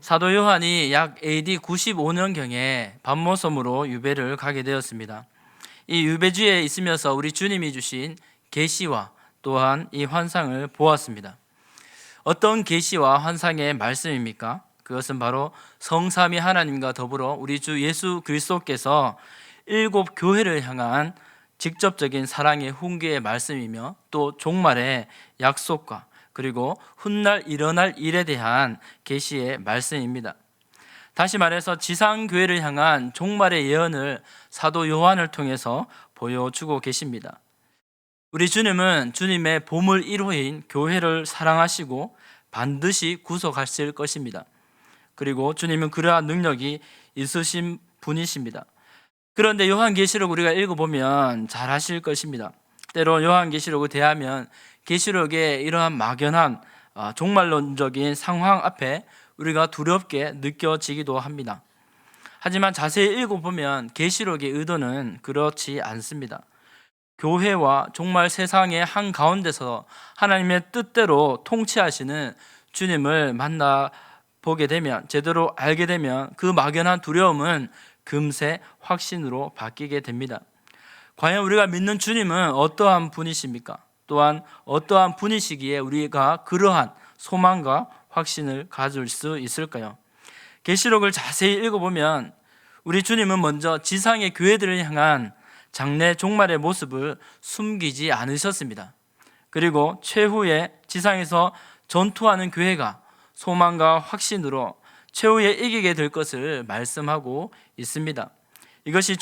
사도 요한이 약 AD 95년경에 반모섬으로 유배를 가게 되었습니다. 이 유배지에 있으면서 우리 주님이 주신 계시와 또한 이 환상을 보았습니다. 어떤 계시와 환상의 말씀입니까? 그것은 바로 성삼위 하나님과 더불어 우리 주 예수 그리스도께서 7 교회를 향한 직접적인 사랑의 훈계의 말씀이며 또 종말의 약속과 그리고 훗날 일어날 일에 대한 계시의 말씀입니다. 다시 말해서 지상교회를 향한 종말의 예언을 사도 요한을 통해서 보여주고 계십니다. 우리 주님은 주님의 보물 1호인 교회를 사랑하시고 반드시 구속하실 것입니다. 그리고 주님은 그러한 능력이 있으신 분이십니다. 그런데 요한계시록 우리가 읽어보면 잘 아실 것입니다. 때로 요한계시록을 대하면 계시록의 이러한 막연한 종말론적인 상황 앞에 우리가 두렵게 느껴지기도 합니다. 하지만 자세히 읽어보면 계시록의 의도는 그렇지 않습니다. 교회와 종말 세상의 한가운데서 하나님의 뜻대로 통치하시는 주님을 만나보게 되면, 제대로 알게 되면 그 막연한 두려움은 금세 확신으로 바뀌게 됩니다. 과연 우리가 믿는 주님은 어떠한 분이십니까? 또한 어떠한 분이시기에 우리가 그러한 소망과 확신을 가질 수 있을까요? 계시록을 자세히 읽어보면 우리 주님은 먼저 지상의 교회들을 향한 장래 종말의 모습을 숨기지 않으셨습니다. 그리고 최후에 지상에서 전투하는 교회가 소망과 확신으로 최후에 이기게 될 것을 말씀하고 있습니다. 이것이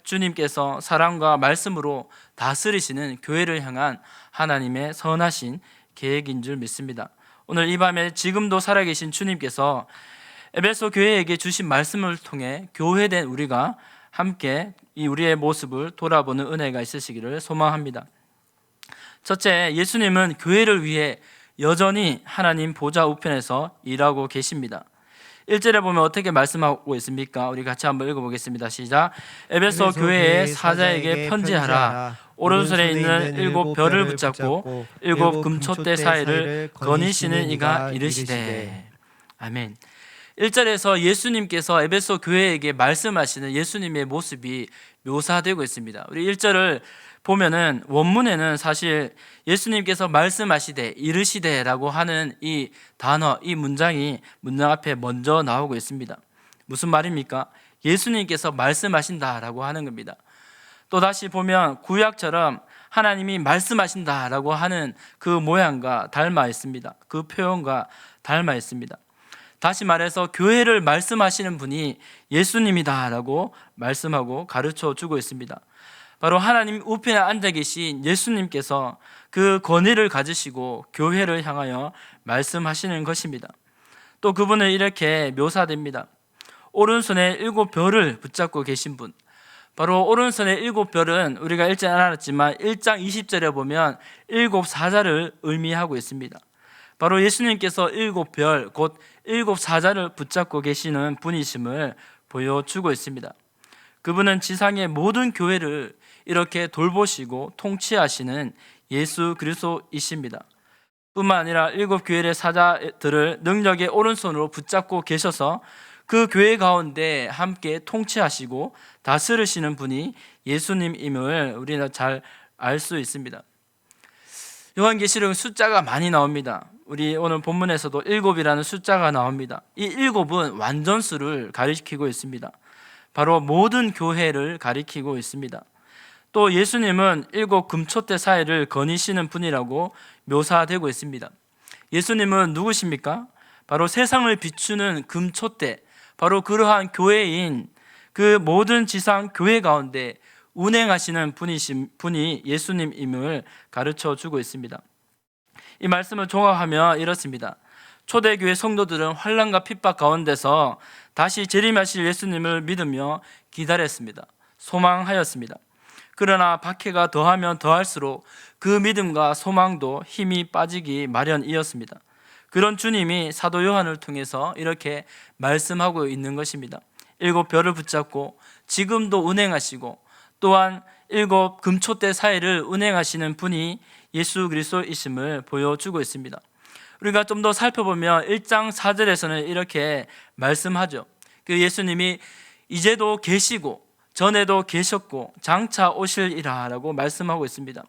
주님께서 사랑과 말씀으로 다스리시는 교회를 향한 하나님의 선하신 계획인 줄 믿습니다. 오늘 이 밤에 지금도 살아계신 주님께서 에베소 교회에게 주신 말씀을 통해 교회된 우리가 함께 이 우리의 모습을 돌아보는 은혜가 있으시기를 소망합니다. 첫째, 예수님은 교회를 위해 여전히 하나님 보좌 우편에서 일하고 계십니다. 1절에 보면 어떻게 말씀하고 있습니까? 우리 같이 한번 읽어보겠습니다. 시작. 에베소 교회의 사자에게 편지하라. 오른손에 있는 7 별을 붙잡고 7 금촛대 사이를 거니시는 이가 이르시되. 아멘. 1절에서 예수님께서 에베소 교회에게 말씀하시는 예수님의 모습이 묘사되고 있습니다. 우리 1절을 보면은 원문에는 사실 예수님께서 말씀하시되 이르시되라고 하는 이 단어, 이 문장 앞에 먼저 나오고 있습니다. 무슨 말입니까? 예수님께서 말씀하신다라고 하는 겁니다. 또 다시 보면 구약처럼 하나님이 말씀하신다라고 하는 그 모양과 닮아 있습니다. 그 표현과 닮아 있습니다. 다시 말해서 교회를 말씀하시는 분이 예수님이다라고 말씀하고 가르쳐 주고 있습니다. 바로 하나님 우편에 앉아 계신 예수님께서 그 권위를 가지시고 교회를 향하여 말씀하시는 것입니다. 또 그분은 이렇게 묘사됩니다. 오른손에 7 별을 붙잡고 계신 분, 바로 오른손에 7 별은 우리가 읽지 않았지만 1장 20절에 보면 7 사자를 의미하고 있습니다. 바로 예수님께서 7 별, 곧 7 사자를 붙잡고 계시는 분이심을 보여주고 있습니다. 그분은 지상의 모든 교회를 이렇게 돌보시고 통치하시는 예수 그리스도이십니다. 뿐만 아니라 7 교회의 사자들을 능력의 오른손으로 붙잡고 계셔서 그 교회 가운데 함께 통치하시고 다스리시는 분이 예수님임을 우리는 잘 알 수 있습니다. 요한계시록은 숫자가 많이 나옵니다. 우리 오늘 본문에서도 7이라는 숫자가 나옵니다. 이 7은 완전수를 가리키고 있습니다. 바로 모든 교회를 가리키고 있습니다. 또 예수님은 7 금촛대 사이를 거니시는 분이라고 묘사되고 있습니다. 예수님은 누구십니까? 바로 세상을 비추는 금촛대, 바로 그러한 교회인 그 모든 지상 교회 가운데 운행하시는 분이 예수님임을 가르쳐 주고 있습니다. 이 말씀을 종합하면 이렇습니다. 초대교회 성도들은 환난과 핍박 가운데서 다시 재림하실 예수님을 믿으며 기다렸습니다. 소망하였습니다. 그러나 박해가 더하면 더할수록 그 믿음과 소망도 힘이 빠지기 마련이었습니다. 그런 주님이 사도 요한을 통해서 이렇게 말씀하고 있는 것입니다. 7 별을 붙잡고 지금도 운행하시고 또한 7 금촛대 사이를 운행하시는 분이 예수 그리스도이심을 보여주고 있습니다. 우리가 좀 더 살펴보면 1장 4절에서는 이렇게 말씀하죠. 그 예수님이 이제도 계시고 전에도 계셨고 장차 오실이라 라고 말씀하고 있습니다.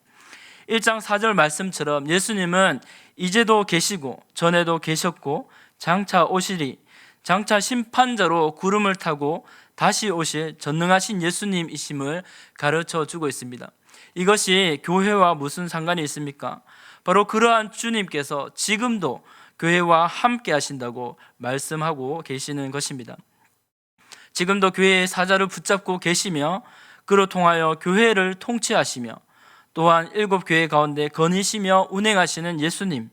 1장 4절 말씀처럼 예수님은 이제도 계시고 전에도 계셨고 장차 오시리, 장차 심판자로 구름을 타고 다시 오실 전능하신 예수님이심을 가르쳐 주고 있습니다. 이것이 교회와 무슨 상관이 있습니까? 바로 그러한 주님께서 지금도 교회와 함께 하신다고 말씀하고 계시는 것입니다. 지금도 교회의 사자를 붙잡고 계시며 그로 통하여 교회를 통치하시며 또한 7교회 가운데 거니시며 운행하시는 예수님,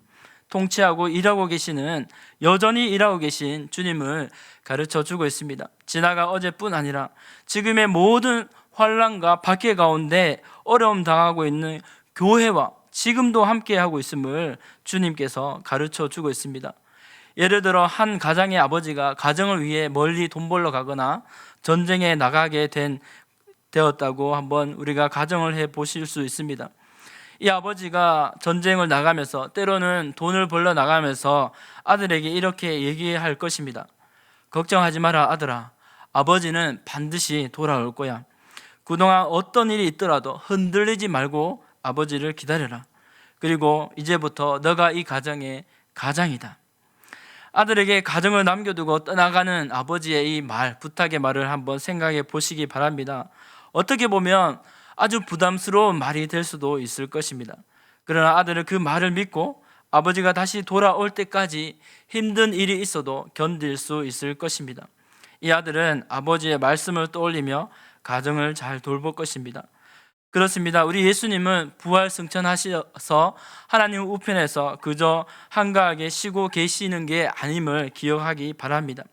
통치하고 일하고 계시는, 여전히 일하고 계신 주님을 가르쳐 주고 있습니다. 지나가 어제뿐 아니라 지금의 모든 환난과 박해 가운데 어려움 당하고 있는 교회와 지금도 함께하고 있음을 주님께서 가르쳐 주고 있습니다. 예를 들어 한 가장의 아버지가 가정을 위해 멀리 돈 벌러 가거나 전쟁에 나가게 되었다고 한번 우리가 가정을 해 보실 수 있습니다. 이 아버지가 전쟁을 나가면서 때로는 돈을 벌러 나가면서 아들에게 이렇게 얘기할 것입니다. 걱정하지 마라 아들아, 아버지는 반드시 돌아올 거야. 그동안 어떤 일이 있더라도 흔들리지 말고 아버지를 기다려라. 그리고 이제부터 너가 이 가정의 가장이다. 아들에게 가정을 남겨두고 떠나가는 아버지의 이 말, 부탁의 말을 한번 생각해 보시기 바랍니다. 어떻게 보면 아주 부담스러운 말이 될 수도 있을 것입니다. 그러나 아들은 그 말을 믿고 아버지가 다시 돌아올 때까지 힘든 일이 있어도 견딜 수 있을 것입니다. 이 아들은 아버지의 말씀을 떠올리며 가정을 잘 돌볼 것입니다. 그렇습니다. 우리 예수님은 부활 승천하셔서 하나님 우편에서 그저 한가하게 쉬고 계시는 게 아님을 기억하기 바랍니다.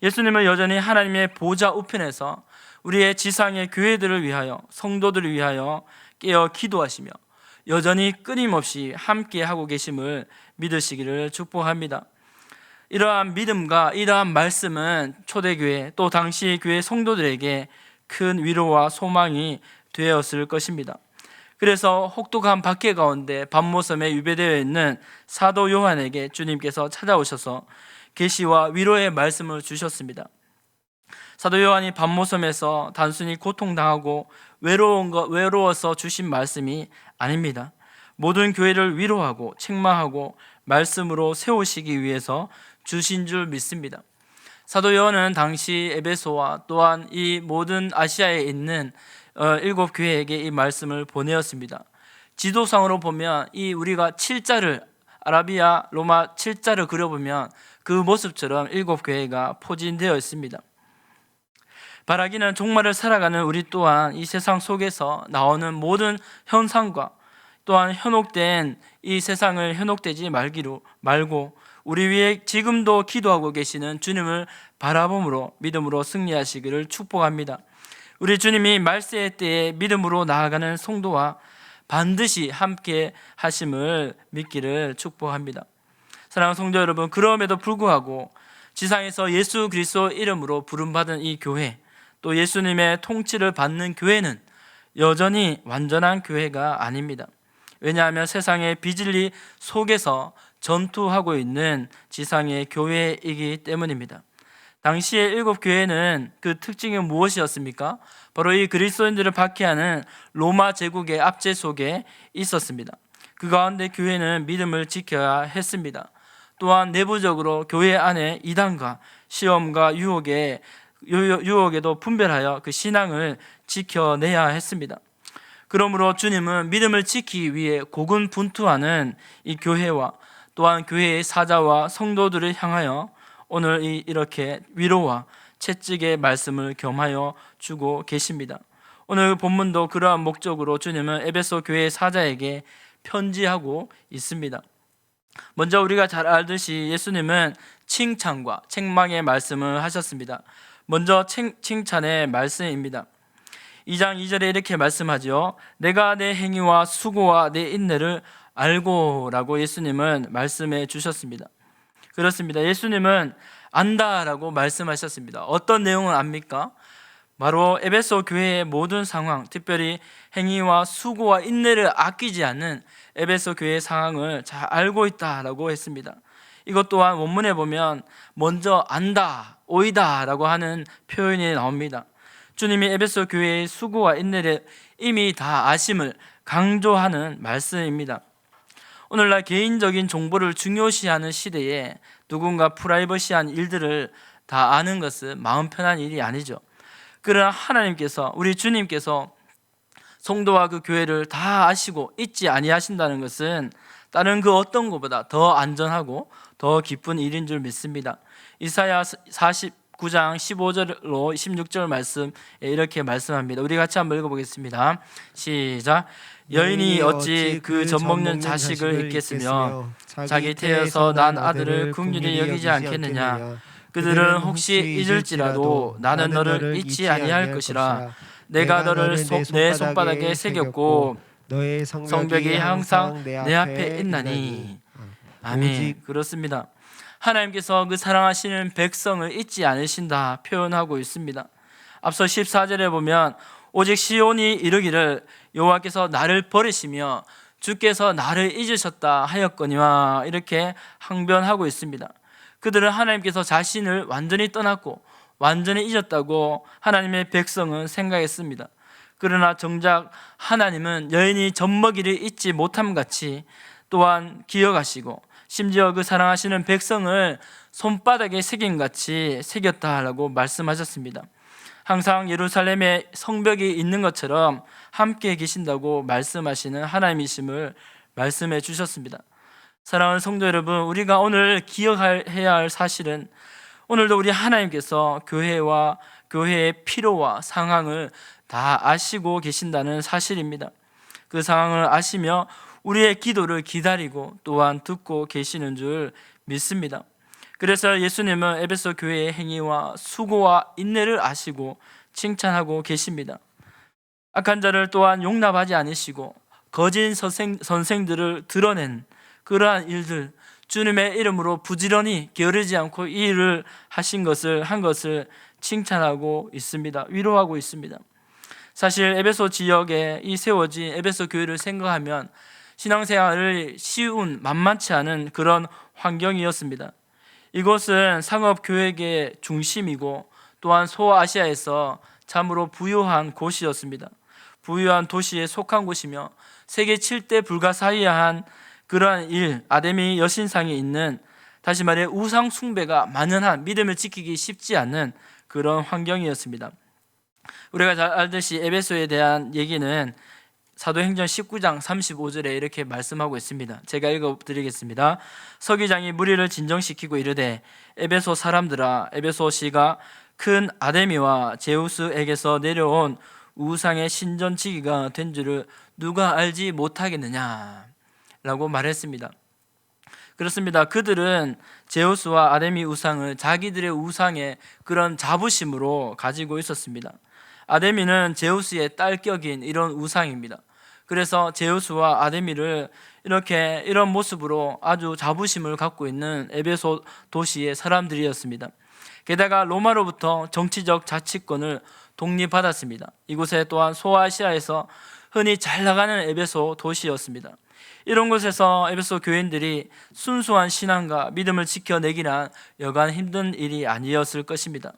예수님은 여전히 하나님의 보좌 우편에서 우리의 지상의 교회들을 위하여, 성도들을 위하여 깨어 기도하시며 여전히 끊임없이 함께하고 계심을 믿으시기를 축복합니다. 이러한 믿음과 이러한 말씀은 초대교회 또 당시 교회 성도들에게 큰 위로와 소망이 되었을 것입니다. 그래서 혹독한 박해 가운데 밤모섬에 유배되어 있는 사도 요한에게 주님께서 찾아오셔서 계시와 위로의 말씀을 주셨습니다. 사도 요한이 밤모섬에서 단순히 고통당하고 외로워서 주신 말씀이 아닙니다. 모든 교회를 위로하고 책망하고 말씀으로 세우시기 위해서 주신 줄 믿습니다. 사도 요한은 당시 에베소와 또한 이 모든 아시아에 있는 7교회에게 이 말씀을 보내었습니다. 지도상으로 보면 이 우리가 7자를 아라비아 로마 7자를 그려보면 그 모습처럼 7교회가 포진되어 있습니다. 바라기는 종말을 살아가는 우리 또한 이 세상 속에서 나오는 모든 현상과 또한 현혹된 이 세상을 현혹되지 말고 우리 위해 지금도 기도하고 계시는 주님을 바라봄으로 믿음으로 승리하시기를 축복합니다. 우리 주님이 말세의 때에 믿음으로 나아가는 성도와 반드시 함께 하심을 믿기를 축복합니다. 사랑하는 성도 여러분, 그럼에도 불구하고 지상에서 예수 그리스도 이름으로 부름받은 이 교회, 또 예수님의 통치를 받는 교회는 여전히 완전한 교회가 아닙니다. 왜냐하면 세상의 비진리 속에서 전투하고 있는 지상의 교회이기 때문입니다. 당시의 7교회는 그 특징이 무엇이었습니까? 바로 이 그리스도인들을 박해하는 로마 제국의 압제 속에 있었습니다. 그 가운데 교회는 믿음을 지켜야 했습니다. 또한 내부적으로 교회 안에 이단과 시험과 유혹에도 분별하여 그 신앙을 지켜내야 했습니다. 그러므로 주님은 믿음을 지키기 위해 고군분투하는 이 교회와 또한 교회의 사자와 성도들을 향하여 오늘 이렇게 위로와 채찍의 말씀을 겸하여 주고 계십니다. 오늘 본문도 그러한 목적으로 주님은 에베소 교회의 사자에게 편지하고 있습니다. 먼저 우리가 잘 알듯이 예수님은 칭찬과 책망의 말씀을 하셨습니다. 먼저 칭찬의 말씀입니다. 2장 2절에 이렇게 말씀하죠. 내가 내 행위와 수고와 내 인내를 알고 라고 예수님은 말씀해 주셨습니다. 그렇습니다. 예수님은 안다라고 말씀하셨습니다. 어떤 내용을 압니까? 바로 에베소 교회의 모든 상황, 특별히 행위와 수고와 인내를 아끼지 않는 에베소 교회의 상황을 잘 알고 있다라고 했습니다. 이것 또한 원문에 보면 먼저 안다, 오이다 라고 하는 표현이 나옵니다. 주님이 에베소 교회의 수고와 인내를 이미 다 아심을 강조하는 말씀입니다. 오늘날 개인적인 정보를 중요시하는 시대에 누군가 프라이버시한 일들을 다 아는 것은 마음 편한 일이 아니죠. 그러나 하나님께서, 우리 주님께서 성도와 그 교회를 다 아시고 잊지 아니하신다는 것은 다른 그 어떤 것보다 더 안전하고 더 기쁜 일인 줄 믿습니다. 이사야 49장 15절로 16절 말씀 이렇게 말씀합니다. 우리 같이 한번 읽어보겠습니다. 시작. 여인이 어찌 그 젖먹는 자식을 잊겠으며 자기 태에서 난 아들을 긍휼히 여기지 않겠느냐. 그들은 혹시 잊을지라도 나는 너를 잊지 아니할 것이라. 내가 너를 내 손바닥에 새겼고 너의 성벽이 항상 내 앞에 있나니. 아멘. 그렇습니다. 하나님께서 그 사랑하시는 백성을 잊지 않으신다 표현하고 있습니다. 앞서 14절에 보면 오직 시온이 이르기를 여호와께서 나를 버리시며 주께서 나를 잊으셨다 하였거니와, 이렇게 항변하고 있습니다. 그들은 하나님께서 자신을 완전히 떠났고 완전히 잊었다고 하나님의 백성은 생각했습니다. 그러나 정작 하나님은 여인이 젖먹이를 잊지 못함 같이 또한 기억하시고 심지어 그 사랑하시는 백성을 손바닥에 새김같이 새겼다라고 말씀하셨습니다. 항상 예루살렘에 성벽이 있는 것처럼 함께 계신다고 말씀하시는 하나님이심을 말씀해 주셨습니다. 사랑하는 성도 여러분, 우리가 오늘 기억해야 할 사실은 오늘도 우리 하나님께서 교회와 교회의 필요와 상황을 다 아시고 계신다는 사실입니다. 그 상황을 아시며 우리의 기도를 기다리고 또한 듣고 계시는 줄 믿습니다. 그래서 예수님은 에베소 교회의 행위와 수고와 인내를 아시고 칭찬하고 계십니다. 악한 자를 또한 용납하지 않으시고 거짓 선생들을 드러낸 그러한 일들, 주님의 이름으로 부지런히 게으르지 않고 이 일을 한 것을 칭찬하고 있습니다. 위로하고 있습니다. 사실 에베소 지역에 이 세워진 에베소 교회를 생각하면 신앙생활을 쉬운, 만만치 않은 그런 환경이었습니다. 이곳은 상업교역의 중심이고 또한 소아시아에서 참으로 부유한 곳이었습니다. 부유한 도시에 속한 곳이며 세계 7대 불가사의한 그러한 일, 아데미 여신상이 있는, 다시 말해 우상 숭배가 만연한, 믿음을 지키기 쉽지 않는 그런 환경이었습니다. 우리가 잘 알듯이 에베소에 대한 얘기는 사도행전 19장 35절에 이렇게 말씀하고 있습니다. 제가 읽어드리겠습니다. 서기장이 무리를 진정시키고 이르되 에베소 사람들아, 에베소시가 큰 아데미와 제우스에게서 내려온 우상의 신전지기가 된 줄을 누가 알지 못하겠느냐 라고 말했습니다. 그렇습니다. 그들은 제우스와 아데미 우상을 자기들의 우상의 그런 자부심으로 가지고 있었습니다. 아데미는 제우스의 딸격인 이런 우상입니다. 그래서 제우스와 아데미를 이런 모습으로 아주 자부심을 갖고 있는 에베소 도시의 사람들이었습니다. 게다가 로마로부터 정치적 자치권을 독립받았습니다. 이곳에 또한 소아시아에서 흔히 잘 나가는 에베소 도시였습니다. 이런 곳에서 에베소 교인들이 순수한 신앙과 믿음을 지켜내기란 여간 힘든 일이 아니었을 것입니다.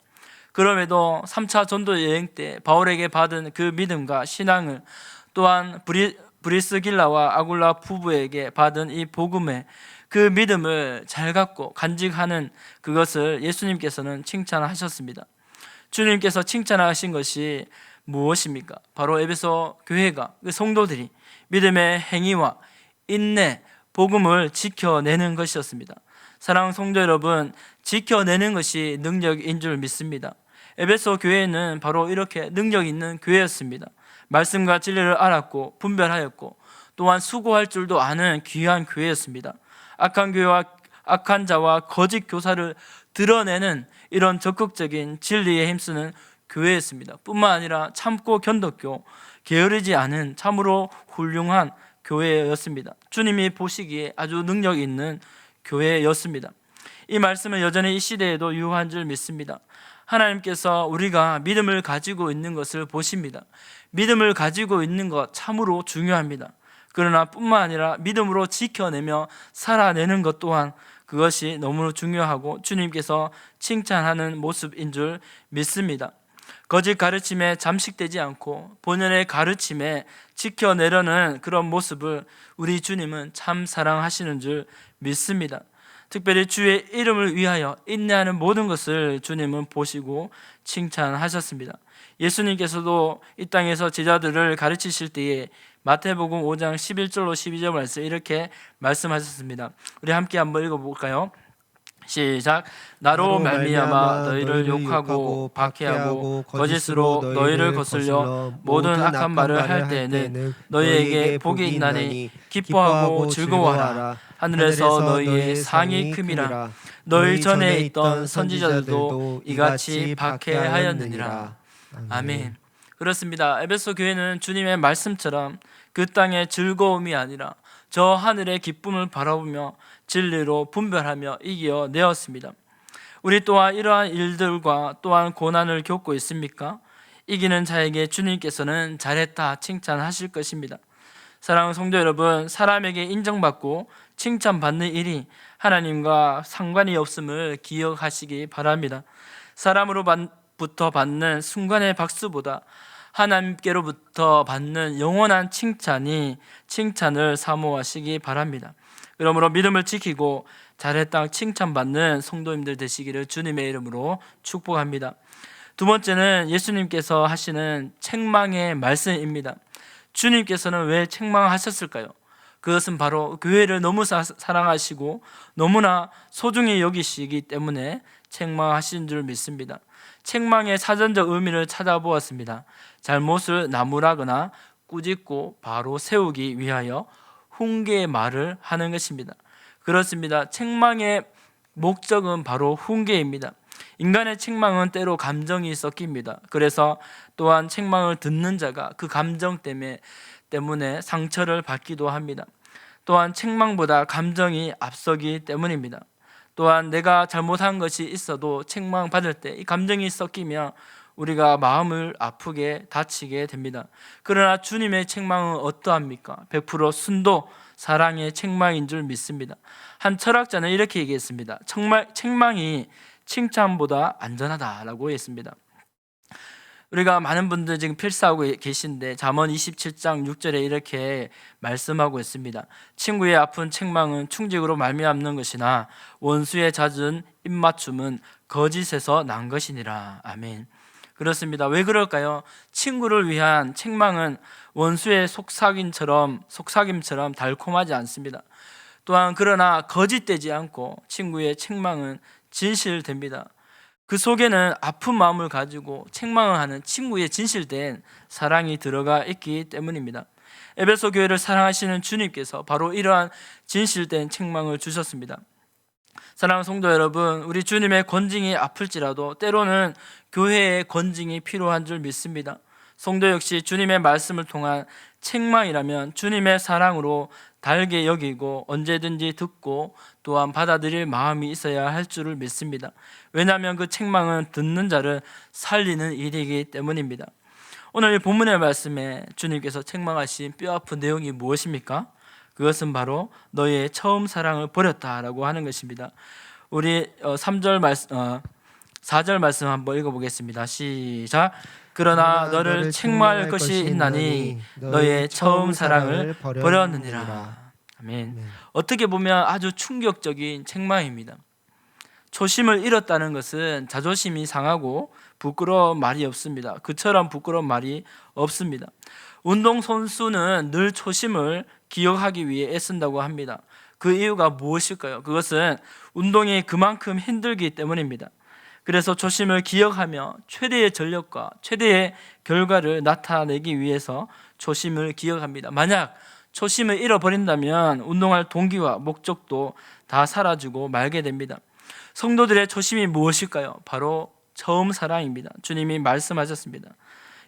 그럼에도 3차 전도 여행 때 바울에게 받은 그 믿음과 신앙을 또한 브리스길라와 아굴라 부부에게 받은 이 복음의 그 믿음을 잘 갖고 간직하는 그것을 예수님께서는 칭찬하셨습니다. 주님께서 칭찬하신 것이 무엇입니까? 바로 에베소 교회가, 그 성도들이 믿음의 행위와 인내, 복음을 지켜내는 것이었습니다. 사랑하는 성도 여러분, 지켜내는 것이 능력인 줄 믿습니다. 에베소 교회는 바로 이렇게 능력 있는 교회였습니다. 말씀과 진리를 알았고 분별하였고 또한 수고할 줄도 아는 귀한 교회였습니다. 악한 교회와 악한 자와 거짓 교사를 드러내는 이런 적극적인 진리에 힘쓰는 교회였습니다. 뿐만 아니라 참고 견뎠고 게으르지 않은 참으로 훌륭한 교회였습니다. 주님이 보시기에 아주 능력 있는 교회였습니다. 이 말씀은 여전히 이 시대에도 유효한 줄 믿습니다. 하나님께서 우리가 믿음을 가지고 있는 것을 보십니다. 믿음을 가지고 있는 것 참으로 중요합니다. 그러나 뿐만 아니라 믿음으로 지켜내며 살아내는 것 또한 그것이 너무 중요하고 주님께서 칭찬하는 모습인 줄 믿습니다. 거짓 가르침에 잠식되지 않고 본연의 가르침에 지켜내려는 그런 모습을 우리 주님은 참 사랑하시는 줄 믿습니다. 특별히 주의 이름을 위하여 인내하는 모든 것을 주님은 보시고 칭찬하셨습니다. 예수님께서도 이 땅에서 제자들을 가르치실 때에 마태복음 5장 11절로 12절 말씀 이렇게 말씀하셨습니다. 우리 함께 한번 읽어볼까요? 시작. 나로 말미암아 너희를 욕하고 박해하고 거짓으로 너희를 거슬려 모든 악한 말을 할 때에는 너희에게 복이 있나니 기뻐하고 즐거워하라. 하늘에서 너희의 상이 큼이라. 너희 전에 있던 선지자들도 이같이 박해하였느니라. 아멘. 그렇습니다. 에베소 교회는 주님의 말씀처럼 그 땅의 즐거움이 아니라 저 하늘의 기쁨을 바라보며 진리로 분별하며 이겨내었습니다. 우리 또한 이러한 일들과 또한 고난을 겪고 있습니까? 이기는 자에게 주님께서는 잘했다 칭찬하실 것입니다. 사랑하는 성도 여러분, 사람에게 인정받고 칭찬받는 일이 하나님과 상관이 없음을 기억하시기 바랍니다. 사람으로부터 받는 순간의 박수보다 하나님께로부터 받는 영원한 칭찬을 사모하시기 바랍니다. 그러므로 믿음을 지키고 잘했다 칭찬받는 성도님들 되시기를 주님의 이름으로 축복합니다. 두 번째는 예수님께서 하시는 책망의 말씀입니다. 주님께서는 왜 책망하셨을까요? 그것은 바로 교회를 너무 사랑하시고 너무나 소중히 여기시기 때문에 책망하신 줄 믿습니다. 책망의 사전적 의미를 찾아보았습니다. 잘못을 나무라거나 꾸짖고 바로 세우기 위하여 훈계의 말을 하는 것입니다. 그렇습니다. 책망의 목적은 바로 훈계입니다. 인간의 책망은 때로 감정이 섞입니다. 그래서 또한 책망을 듣는 자가 그 감정 때문에 상처를 받기도 합니다. 또한 책망보다 감정이 앞서기 때문입니다. 또한 내가 잘못한 것이 있어도 책망받을 때 이 감정이 섞이면 우리가 마음을 아프게 다치게 됩니다. 그러나 주님의 책망은 어떠합니까? 100% 순도, 사랑의 책망인 줄 믿습니다. 한 철학자는 이렇게 얘기했습니다. 책망이 칭찬보다 안전하다라고 했습니다. 우리가 많은 분들 지금 필사하고 계신데 잠언 27장 6절에 이렇게 말씀하고 있습니다. 친구의 아픈 책망은 충직으로 말미암는 것이나 원수의 잦은 입맞춤은 거짓에서 난 것이니라. 아멘. 그렇습니다. 왜 그럴까요? 친구를 위한 책망은 원수의 속삭임처럼 달콤하지 않습니다. 또한 그러나 거짓되지 않고 친구의 책망은 진실됩니다. 그 속에는 아픈 마음을 가지고 책망을 하는 친구의 진실된 사랑이 들어가 있기 때문입니다. 에베소 교회를 사랑하시는 주님께서 바로 이러한 진실된 책망을 주셨습니다. 사랑하는 성도 여러분, 우리 주님의 권징이 아플지라도 때로는 교회의 권징이 필요한 줄 믿습니다. 성도 역시 주님의 말씀을 통한 책망이라면 주님의 사랑으로 달게 여기고 언제든지 듣고 또한 받아들일 마음이 있어야 할 줄을 믿습니다. 왜냐하면 그 책망은 듣는 자를 살리는 일이기 때문입니다. 오늘 본문의 말씀에 주님께서 책망하신 뼈아픈 내용이 무엇입니까? 그것은 바로 너의 처음 사랑을 버렸다라고 하는 것입니다. 우리 4절 말씀 한번 읽어보겠습니다. 시작. 그러나 너를 책망할 것이 있나니 너의 처음 사랑을 버렸느니라. 아멘. 어떻게 보면 아주 충격적인 책망입니다. 초심을 잃었다는 것은 자존심이 상하고 부끄러운 말이 없습니다. 그처럼 부끄러운 말이 없습니다. 운동선수는 늘 초심을 기억하기 위해 애쓴다고 합니다. 그 이유가 무엇일까요? 그것은 운동이 그만큼 힘들기 때문입니다. 그래서 초심을 기억하며 최대의 전력과 최대의 결과를 나타내기 위해서 초심을 기억합니다. 만약 초심을 잃어버린다면 운동할 동기와 목적도 다 사라지고 말게 됩니다. 성도들의 초심이 무엇일까요? 바로 처음 사랑입니다. 주님이 말씀하셨습니다.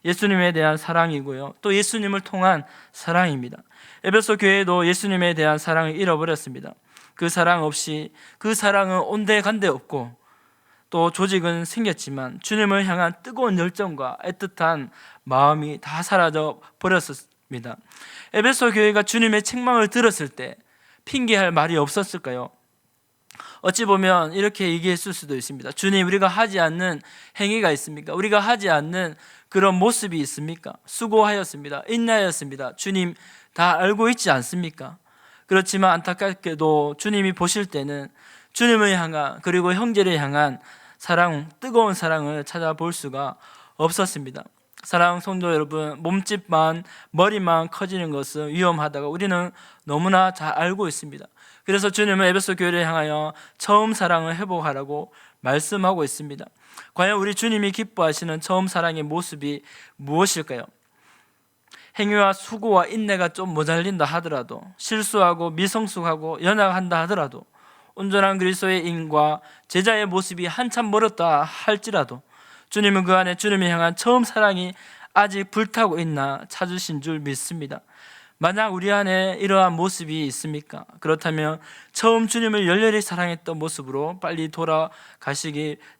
예수님에 대한 사랑이고요. 또 예수님을 통한 사랑입니다. 에베소 교회도 예수님에 대한 사랑을 잃어버렸습니다. 그 사랑 없이 그 사랑은 온데간데 없고 또 조직은 생겼지만 주님을 향한 뜨거운 열정과 애틋한 마음이 다 사라져 버렸습니다. 에베소 교회가 주님의 책망을 들었을 때 핑계할 말이 없었을까요? 어찌 보면 이렇게 얘기했을 수도 있습니다. 주님, 우리가 하지 않는 행위가 있습니까? 우리가 하지 않는 그런 모습이 있습니까? 수고하였습니다. 인내하였습니다. 주님 다 알고 있지 않습니까? 그렇지만 안타깝게도 주님이 보실 때는 주님을 향한, 그리고 형제를 향한 사랑, 뜨거운 사랑을 찾아볼 수가 없었습니다. 사랑하는 성도 여러분, 몸집만, 머리만 커지는 것은 위험하다고 우리는 너무나 잘 알고 있습니다. 그래서 주님은 에베소 교회를 향하여 처음 사랑을 회복하라고 말씀하고 있습니다. 과연 우리 주님이 기뻐하시는 처음 사랑의 모습이 무엇일까요? 행위와 수고와 인내가 좀 모자린다 하더라도, 실수하고 미성숙하고 연약한다 하더라도, 온전한 그리스도의 인과 제자의 모습이 한참 멀었다 할지라도 주님은 그 안에 주님을 향한 처음 사랑이 아직 불타고 있나 찾으신 줄 믿습니다. 만약 우리 안에 이러한 모습이 있습니까? 그렇다면 처음 주님을 열렬히 사랑했던 모습으로 빨리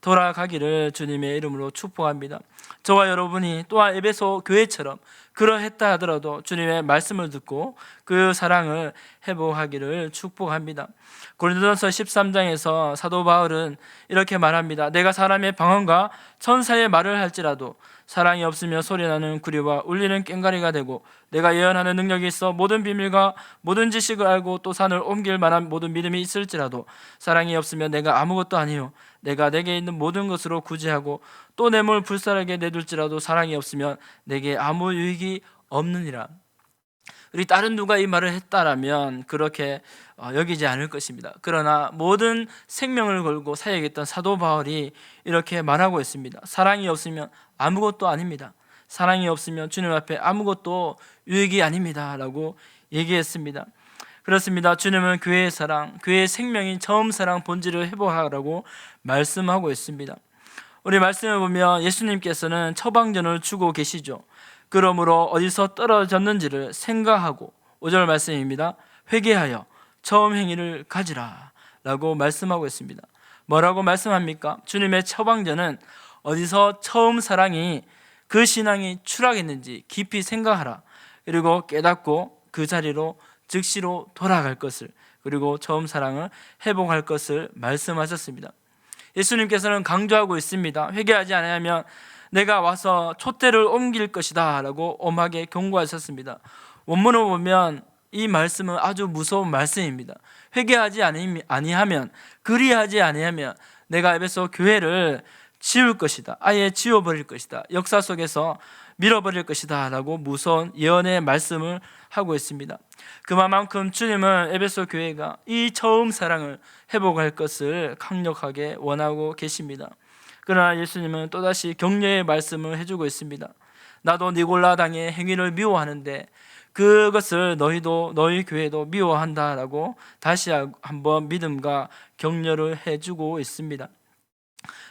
돌아가기를 주님의 이름으로 축복합니다. 저와 여러분이 또한 에베소 교회처럼 그러했다 하더라도 주님의 말씀을 듣고 그 사랑을 회복하기를 축복합니다. 고린도전서 13장에서 사도 바울은 이렇게 말합니다. 내가 사람의 방언과 천사의 말을 할지라도 사랑이 없으며 소리나는 구리와 울리는 꽹과리가 되고 내가 예언하는 능력이 있어 모든 비밀과 모든 지식을 알고 또 산을 옮길 만한 모든 믿음이 있을지라도 사랑이 없으면 내가 아무것도 아니요 내가 내게 있는 모든 것으로 구제하고 또 내 몸을 불살하게 내둘지라도 사랑이 없으면 내게 아무 유익이 없느니라. 우리 다른 누가 이 말을 했다라면 그렇게 여기지 않을 것입니다. 그러나 모든 생명을 걸고 사역했던 사도 바울이 이렇게 말하고 있습니다. 사랑이 없으면 아무것도 아닙니다. 사랑이 없으면 주님 앞에 아무것도 유익이 아닙니다 라고 얘기했습니다. 그렇습니다. 주님은 교회의 사랑, 교회의 생명인 처음 사랑 본질을 회복하라고 말씀하고 있습니다. 우리 말씀을 보면 예수님께서는 처방전을 주고 계시죠. 그러므로 어디서 떨어졌는지를 생각하고 5절 말씀입니다. 회개하여 처음 행위를 가지라 라고 말씀하고 있습니다. 뭐라고 말씀합니까? 주님의 처방전은 어디서 처음 사랑이, 그 신앙이 추락했는지 깊이 생각하라. 그리고 깨닫고 그 자리로 즉시로 돌아갈 것을, 그리고 처음 사랑을 회복할 것을 말씀하셨습니다. 예수님께서는 강조하고 있습니다. 회개하지 않으면 내가 와서 촛대를 옮길 것이다 라고 엄하게 경고하셨습니다. 원문을 보면 이 말씀은 아주 무서운 말씀입니다. 회개하지 아니하면, 그리하지 아니하면 내가 에베소 교회를 지울 것이다, 아예 지워버릴 것이다, 역사 속에서 밀어버릴 것이다 라고 무서운 예언의 말씀을 하고 있습니다. 그만큼 주님은 에베소 교회가 이 처음 사랑을 회복할 것을 강력하게 원하고 계십니다. 그러나 예수님은 또다시 격려의 말씀을 해주고 있습니다. 나도 니골라 당의 행위를 미워하는데 그것을 너희 교회도 미워한다라고 다시 한번 믿음과 격려를 해주고 있습니다.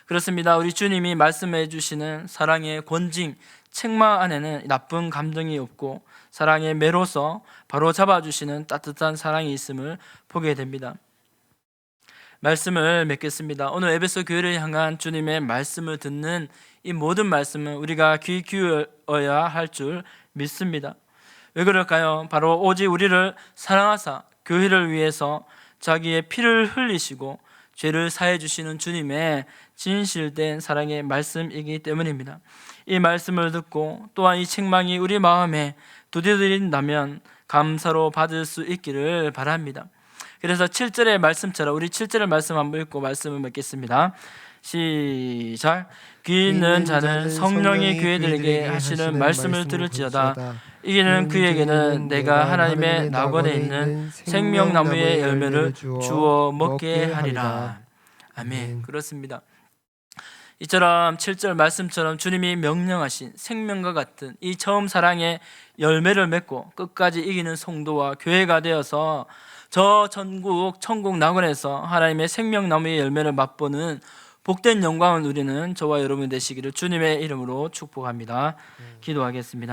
그렇습니다. 우리 주님이 말씀해 주시는 사랑의 권징, 책망 안에는 나쁜 감정이 없고 사랑의 매로서 바로 잡아주시는 따뜻한 사랑이 있음을 보게 됩니다. 말씀을 맺겠습니다. 오늘 에베소 교회를 향한 주님의 말씀을 듣는 이 모든 말씀은 우리가 귀 기울여야 할 줄 믿습니다. 왜 그럴까요? 바로 오직 우리를 사랑하사 교회를 위해서 자기의 피를 흘리시고 죄를 사해 주시는 주님의 진실된 사랑의 말씀이기 때문입니다. 이 말씀을 듣고 또한 이 책망이 우리 마음에 두드린다면 감사로 받을 수 있기를 바랍니다. 그래서 7절의 말씀처럼 우리 7절의 말씀 한번 읽고 말씀을 맺겠습니다. 시작. 귀 있는 자는 성령이 교회들에게 하시는 말씀을 들을지어다. 이기는 그에게는 내가 하나님의 낙원에 있는 생명나무의 열매를 주어 먹게 하리라. 아멘. 그렇습니다. 이처럼 7절 말씀처럼 주님이 명령하신 생명과 같은 이 처음 사랑의 열매를 맺고 끝까지 이기는 성도와 교회가 되어서 저 천국 낙원에서 하나님의 생명나무의 열매를 맛보는 복된 영광을 누리는 저와 여러분 되시기를 주님의 이름으로 축복합니다. 기도하겠습니다.